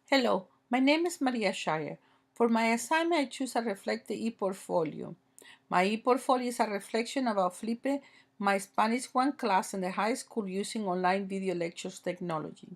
Hello, my name is Maria Shire. For my assignment, I choose a Reflect the e-portfolio. My e-portfolio is a reflection about Flipe, my Spanish 1 class in the high school using online video lectures technology.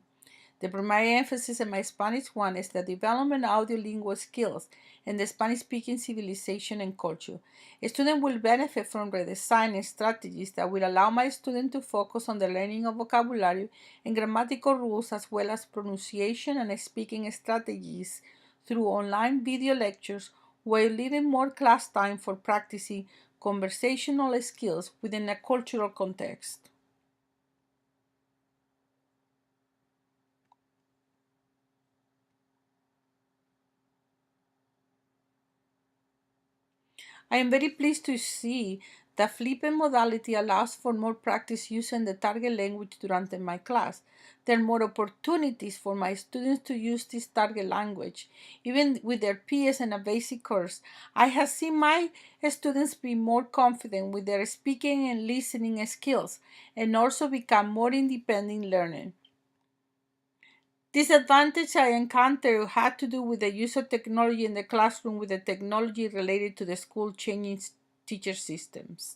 The primary emphasis in my Spanish 1 is the development of audio-lingual skills in the Spanish-speaking civilization and culture. A student will benefit from redesigning strategies that will allow my student to focus on the learning of vocabulary and grammatical rules as well as pronunciation and speaking strategies through online video lectures while leaving more class time for practicing conversational skills within a cultural context. I am very pleased to see that flipping modality allows for more practice using the target language durante my class. There are more opportunities for my students to use this target language. Even with their peers in a basic course, I have seen my students be more confident with their speaking and listening skills and also become more independent learning. Disadvantage I encountered had to do with the use of technology in the classroom with the technology related to the school changing teacher systems.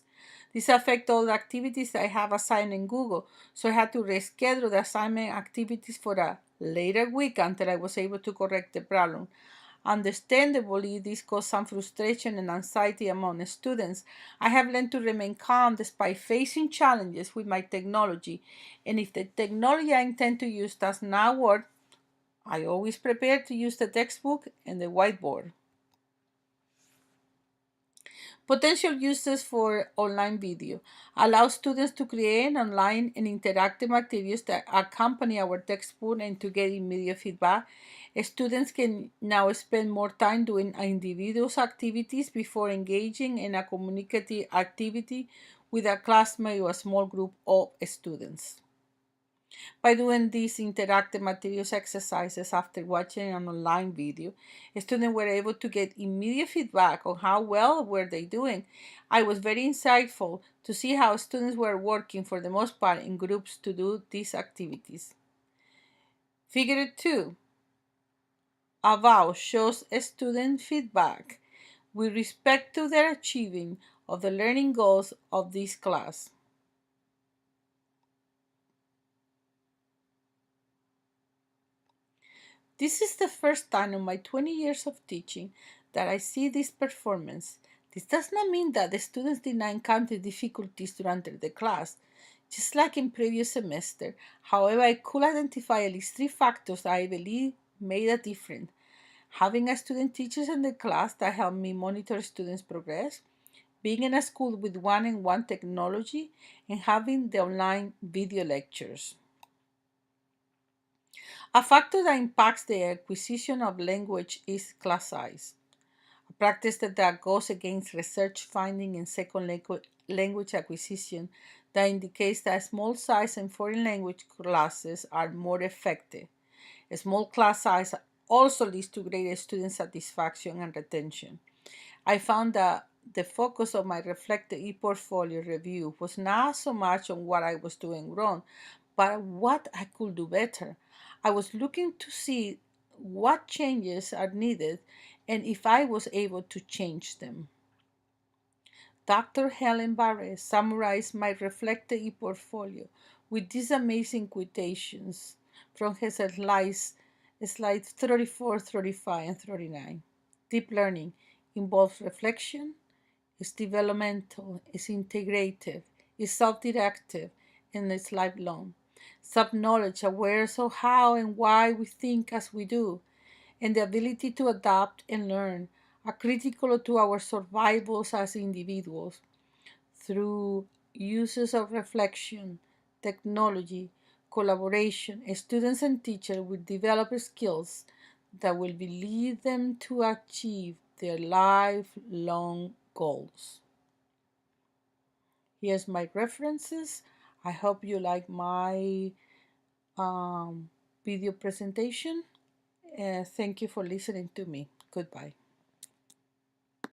This affected all the activities I have assigned in Google, so I had to reschedule the assignment activities for a later week until I was able to correct the problem. Understandably, this caused some frustration and anxiety among students. I have learned to remain calm despite facing challenges with my technology, and if the technology I intend to use does not work, I always prepare to use the textbook and the whiteboard. Potential uses for online video allow students to create online and interactive materials that accompany our textbook and to get immediate feedback. Students can now spend more time doing individual activities before engaging in a communicative activity with a classmate or a small group of students. By doing these interactive materials exercises after watching an online video, students were able to get immediate feedback on how well were they doing. I was very insightful to see how students were working for the most part in groups to do these activities. Figure 2 above shows student feedback with respect to their achieving of the learning goals of this class. This is the first time in my 20 years of teaching that I see this performance. This does not mean that the students did not encounter difficulties during the class, just like in previous semester. However, I could identify at least three factors that I believe made a difference. Having a student teachers in the class that helped me monitor students' progress, being in a school with one-on-one technology, and having the online video lectures. A factor that impacts the acquisition of language is class size, a practice that goes against research finding in second language acquisition that indicates that small size in foreign language classes are more effective. A small class size also leads to greater student satisfaction and retention. I found that the focus of my Reflected e-portfolio review was not so much on what I was doing wrong, but what I could do better. I was looking to see what changes are needed and if I was able to change them. Dr. Helen Barrett summarized my Reflected e-portfolio with these amazing quotations from her slides 34, 35, and 39. Deep learning involves reflection, is developmental, is integrative, is self-directive, and is lifelong. Self-knowledge, awareness of how and why we think as we do, and the ability to adapt and learn are critical to our survivals as individuals. Through uses of reflection, technology, collaboration, students and teachers will develop skills that will lead them to achieve their lifelong goals. Here's my references. I hope you like my um, video presentation. Thank you for listening to me. Goodbye.